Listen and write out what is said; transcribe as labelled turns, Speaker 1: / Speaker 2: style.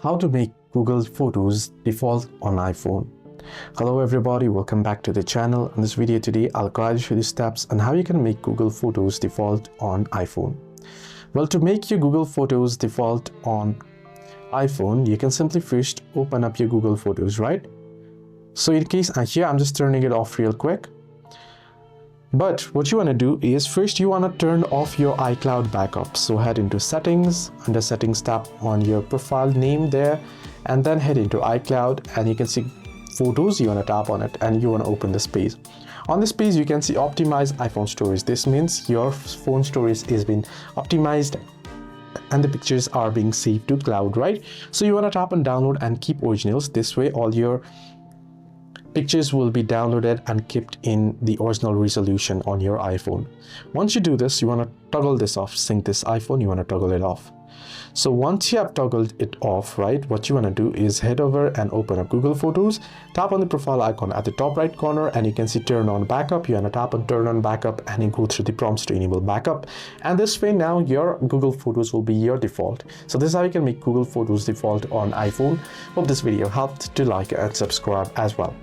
Speaker 1: How to make Google Photos default on iPhone. Hello everybody, welcome back to the channel. In this video today, I'll guide you through the steps on how you can make Google Photos default on iPhone. Well, to make your Google Photos default on iPhone, you can simply first open up your Google Photos, right? So in case here, I'm just turning it off real quick. But what you want to do is first you want to turn off your iCloud backup. So head into settings, under settings tap on your profile name there, and then head into iCloud and you can see photos. You want to tap on it and you want to open this page. On this page you can see optimize iPhone storage. This means your phone storage is being optimized and the pictures are being saved to cloud, right? So you want to tap on download and keep originals. This way all your pictures will be downloaded and kept in the original resolution on your iPhone. Once you do this, you want to toggle this off. Sync this iPhone, you want to toggle it off. So once you have toggled it off, right, what you want to do is head over and open up Google Photos, tap on the profile icon at the top right corner and you can see turn on backup. You want to tap on turn on backup and you go through the prompts to enable backup, and this way now your Google Photos will be your default. So this is how you can make Google Photos default on iPhone. Hope this video helped. To like and subscribe as well.